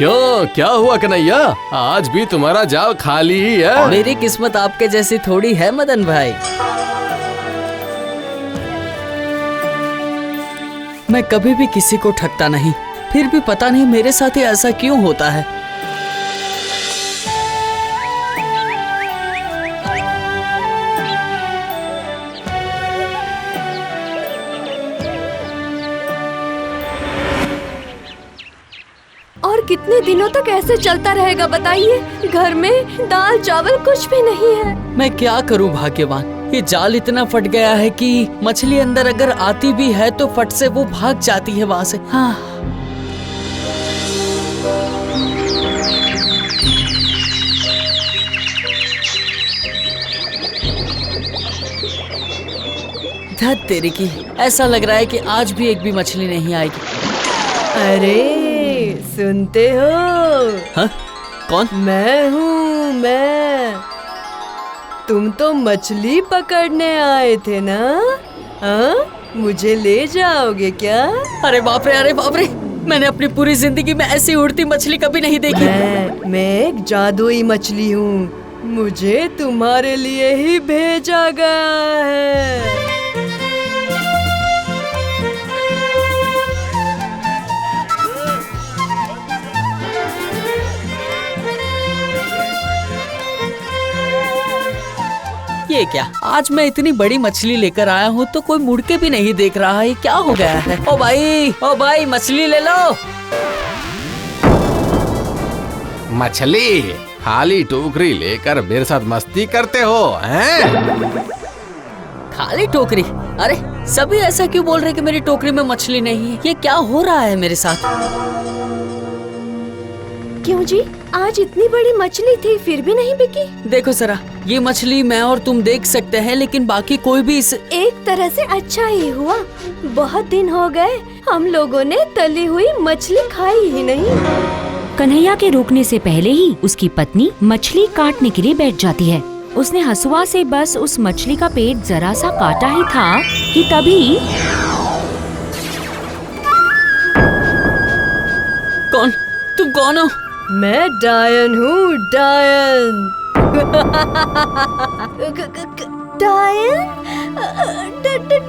क्यों, क्या हुआ कन्हैया? आज भी तुम्हारा जाल खाली ही है। मेरी किस्मत आपके जैसी थोड़ी है मदन भाई। मैं कभी भी किसी को ठगता नहीं, फिर भी पता नहीं मेरे साथ ही ऐसा क्यों होता है। और कितने दिनों तक ऐसे चलता रहेगा बताइए? घर में दाल चावल कुछ भी नहीं है। मैं क्या करूं भाग्यवान, ये जाल इतना फट गया है कि मछली अंदर अगर आती भी है तो फट से वो भाग जाती है वहाँ से। हाँ। धत तेरी की, ऐसा लग रहा है कि आज भी एक भी मछली नहीं आएगी। अरे सुनते हो? हाँ? कौन? मैं हूँ, मैं। तुम तो मछली पकड़ने आए थे ना? हाँ? मुझे ले जाओगे क्या? अरे बाप रे, अरे बाप रे, मैंने अपनी पूरी जिंदगी में ऐसी उड़ती मछली कभी नहीं देखी। मैं एक जादुई मछली हूँ। मुझे तुम्हारे लिए ही भेजा गया है। ये क्या, आज मैं इतनी बड़ी मछली लेकर आया हूँ तो कोई मुड़ के भी नहीं देख रहा है। क्या हो गया है? ओ भाई मछली ले लो। मछली? खाली टोकरी लेकर मेरे साथ मस्ती करते हो हैं? खाली टोकरी? अरे सभी ऐसा क्यों बोल रहे कि मेरी टोकरी में मछली नहीं है? ये क्या हो रहा है मेरे साथ? क्यों जी, आज इतनी बड़ी मछली थी फिर भी नहीं बिकी? देखो जरा, ये मछली मैं और तुम देख सकते हैं लेकिन बाकी कोई भी इस... एक तरह से अच्छा ही हुआ। बहुत दिन हो गए हम लोगों ने तली हुई मछली खाई ही नहीं। कन्हैया के रोकने से पहले ही उसकी पत्नी मछली काटने के लिए बैठ जाती है। उसने हंसुआ से बस उस मछली का पेट जरा सा काटा ही था कि तभी... कौन? तुम कौन हो? मैं डायन हूँ, डायन। डायन?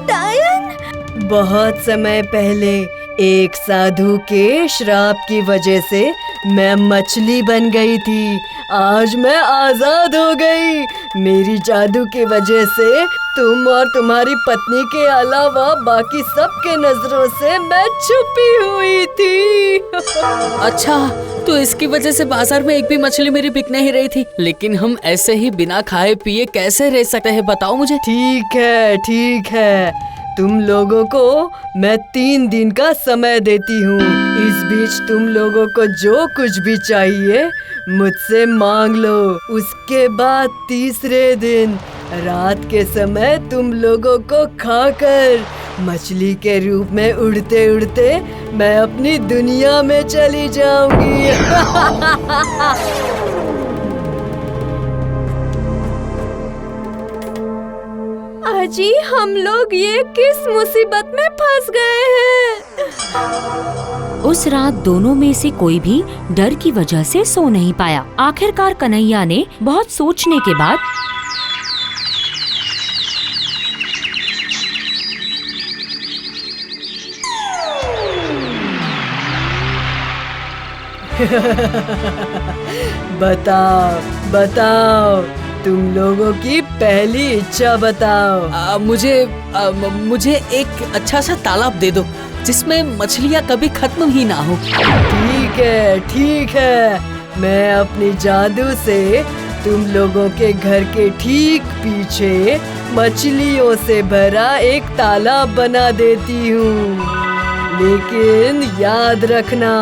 डायन? बहुत समय पहले एक साधु के श्राप की वजह से मैं मछली बन गई थी। आज मैं आजाद हो गई। मेरी जादू की वजह से तुम और तुम्हारी पत्नी के अलावा बाकी सबके नजरों से मैं छुपी हुई थी। अच्छा, तो इसकी वजह से बाजार में एक भी मछली मेरी बिक नहीं रही थी। लेकिन हम ऐसे ही बिना खाए पिए कैसे रह सकते हैं, बताओ मुझे। ठीक है, ठीक है, तुम लोगों को मैं 3 दिन का समय देती हूँ। इस बीच तुम लोगों को जो कुछ भी चाहिए मुझसे मांग लो। उसके बाद तीसरे दिन रात के समय तुम लोगों को खाकर मछली के रूप में उड़ते उड़ते मैं अपनी दुनिया में चली जाऊंगी। अजी, हम लोग ये किस मुसीबत में फंस गए हैं? उस रात दोनों में से कोई भी डर की वजह से सो नहीं पाया। आखिरकार कन्हैया ने बहुत सोचने के बाद बताओ बताओ, तुम लोगों की पहली इच्छा बताओ। मुझे एक अच्छा सा तालाब दे दो जिसमें मछलियाँ कभी खत्म ही ना हो। ठीक है, ठीक है, मैं अपनी जादू से तुम लोगों के घर के ठीक पीछे मछलियों से भरा एक तालाब बना देती हूँ। लेकिन याद रखना,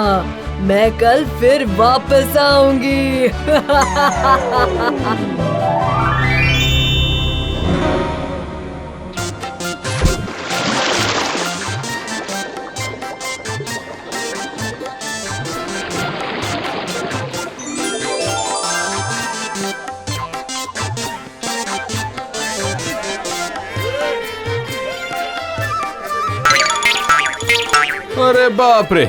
मैं कल फिर वापस आऊंगी। अरे बाप रे,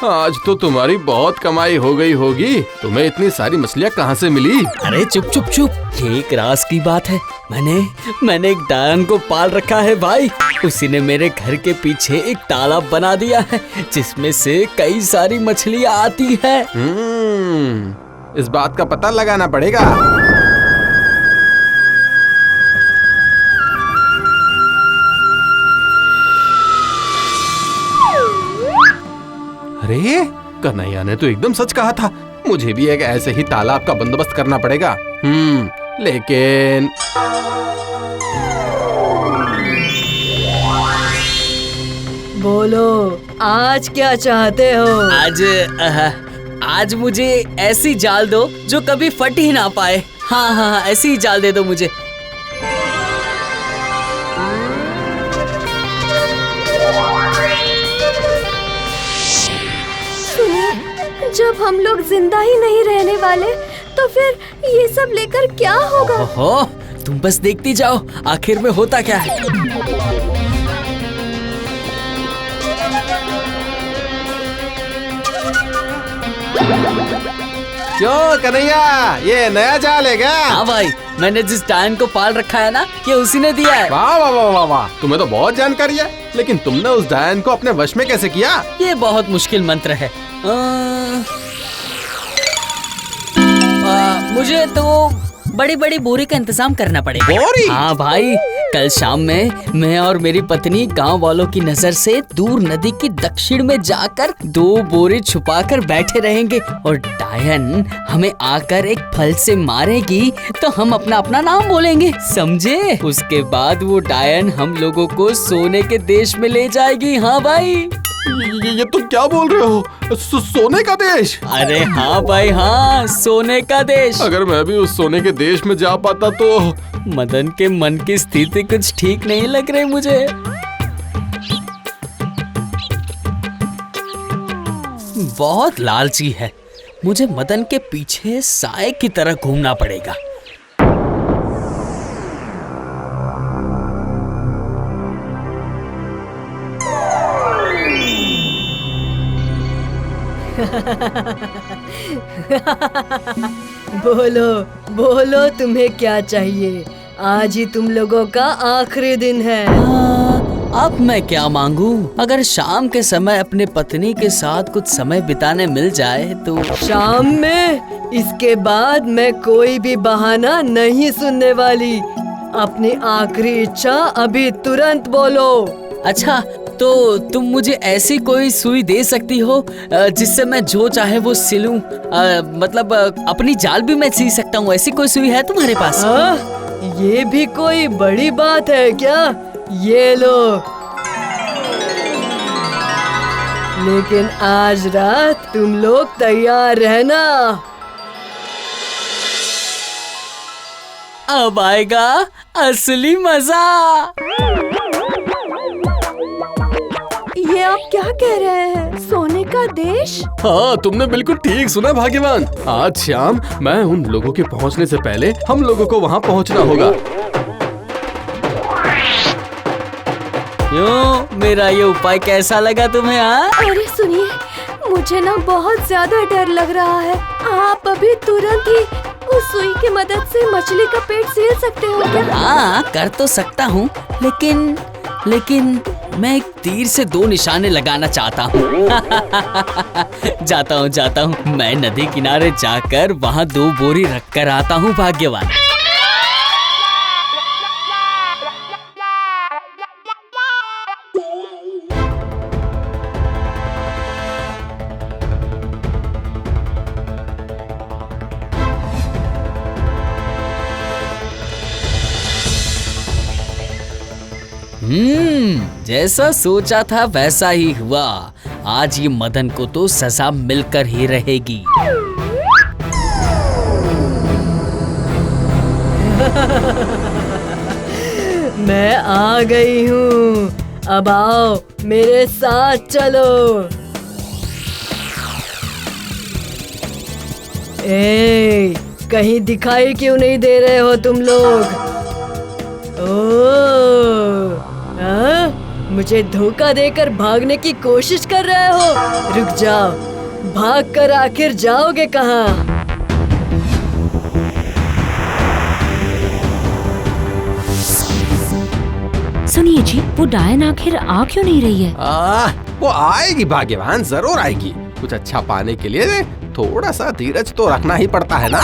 आज तो तुम्हारी बहुत कमाई हो गई होगी। तुम्हें इतनी सारी मछलियाँ कहाँ से मिली? अरे चुप चुप चुप, ये एक राज की बात है। मैंने एक डायन को पाल रखा है भाई। उसी ने मेरे घर के पीछे एक तालाब बना दिया है जिसमें से कई सारी मछलियाँ आती है। इस बात का पता लगाना पड़ेगा। अरे कन्हैया ने तो एकदम सच कहा था। मुझे भी एक ऐसे ही तालाब का बंदोबस्त करना पड़ेगा। लेकिन बोलो, आज क्या चाहते हो? आज मुझे ऐसी जाल दो जो कभी फट ही ना पाए। हाँ, ऐसी ही जाल दे दो मुझे। जब हम लोग जिंदा ही नहीं रहने वाले तो फिर ये सब लेकर क्या होगा? ओहो, तुम बस देखती जाओ आखिर में होता क्या है। क्यों कन्हैया, ये नया जाल है क्या? हाँ भाई, मैंने जिस डायन को पाल रखा है ना, ये उसी ने दिया है। वाह वाह वाह वाह वाह, तुम्हें तो बहुत जानकारी है। लेकिन तुमने उस डायन को अपने वश में कैसे किया? ये बहुत मुश्किल मंत्र है। मुझे तो बड़ी बड़ी बोरी का इंतजाम करना पड़ेगा। बोरी? हाँ भाई, कल शाम में मैं और मेरी पत्नी गांव वालों की नजर से दूर नदी की दक्षिण में जाकर 2 बोरी छुपाकर बैठे रहेंगे और डायन हमें आकर एक फल से मारेगी तो हम अपना अपना नाम बोलेंगे, समझे? उसके बाद वो डायन हम लोगों को सोने के देश में ले जाएगी। हाँ भाई। ये तुम क्या बोल रहे हो? सोने का देश? अरे हाँ भाई हाँ, सोने का देश। अगर मैं भी उस सोने के देश में जा पाता तो। मदन के मन की स्थिति कुछ ठीक नहीं लग रही मुझे। बहुत लालची है, मुझे मदन के पीछे साए की तरह घूमना पड़ेगा। बोलो बोलो, तुम्हें क्या चाहिए? आज ही तुम लोगों का आखिरी दिन है। अब मैं क्या मांगू? अगर शाम के समय अपने पत्नी के साथ कुछ समय बिताने मिल जाए तो। शाम में? इसके बाद मैं कोई भी बहाना नहीं सुनने वाली। अपनी आखिरी इच्छा अभी तुरंत बोलो। अच्छा, तो तुम मुझे ऐसी कोई सुई दे सकती हो जिससे मैं जो चाहे वो सिलूं? मतलब अपनी जाल भी मैं सी सकता हूँ। ऐसी कोई सुई है तुम्हारे पास? ये भी कोई बड़ी बात है क्या? ये लो। लेकिन आज रात तुम लोग तैयार रहना। अब आएगा असली मजा। ये आप क्या कह रहे हैं? सोने का देश? हाँ, तुमने बिल्कुल ठीक सुना भाग्यवान। आज शाम मैं उन लोगों के पहुंचने से पहले हम लोगों को वहां पहुंचना होगा। क्यों, मेरा ये उपाय कैसा लगा तुम्हें? अरे सुनिए, मुझे ना बहुत ज्यादा डर लग रहा है। आप अभी तुरंत ही उस सुई की मदद से मछली का पेट सील सकते हो क्या? हाँ, कर तो सकता हूँ, लेकिन मैं एक तीर से 2 निशाने लगाना चाहता हूँ। जाता हूँ। मैं नदी किनारे जाकर वहाँ 2 बोरी रख कर आता हूँ भाग्यवान। जैसा सोचा था वैसा ही हुआ। आज ये मदन को तो सजा मिलकर ही रहेगी। मैं आ गई हूँ। अब आओ मेरे साथ चलो। कहीं दिखाई क्यों नहीं दे रहे हो तुम लोग? मुझे धोखा देकर भागने की कोशिश कर रहे हो? रुक जाओ, भागकर आखिर जाओगे कहाँ? सुनिए जी, वो डायन आखिर आ क्यों नहीं रही है? वो आएगी भाग्यवान, जरूर आएगी। कुछ अच्छा पाने के लिए थोड़ा सा धीरज तो रखना ही पड़ता है ना।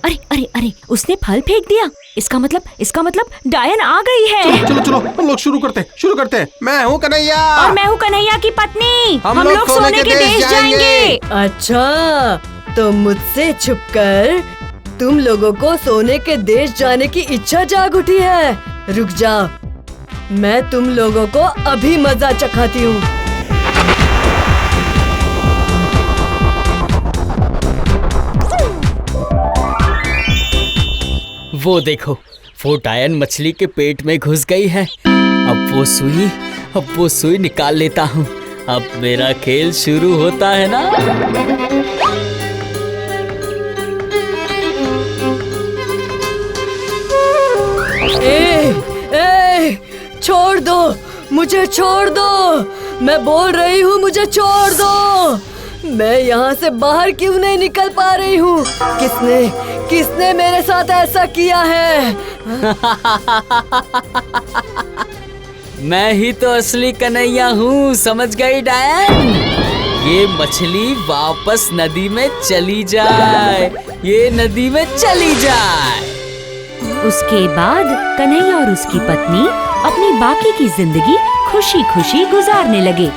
अरे अरे अरे, उसने फल फेंक दिया। इसका मतलब डायन आ गई है। चलो चलो हम लोग शुरू करते हैं। मैं हूँ कन्हैया। और मैं हूँ कन्हैया की पत्नी। हम हम लोग सोने के देश जाएंगे। अच्छा, तो मुझसे छुपकर तुम लोगों को सोने के देश जाने की इच्छा जाग उठी है। रुक जाओ, मैं तुम लोगों को अभी मजा चखाती हूँ। वो देखो, वो डायन मछली के पेट में घुस गई है। अब वो सुई निकाल लेता हूँ। अब मेरा खेल शुरू होता है ना। छोड़ दो, मुझे छोड़ दो। मैं बोल रही हूँ, मुझे छोड़ दो। मैं यहाँ से बाहर क्यों नहीं निकल पा रही हूँ? किसने मेरे साथ ऐसा किया है? मैं ही तो असली कन्हैया हूँ, समझ गई डायन? ये मछली वापस नदी में चली जाए, ये नदी में चली जाए। उसके बाद कन्हैया और उसकी पत्नी अपनी बाकी की जिंदगी खुशी खुशी गुजारने लगे।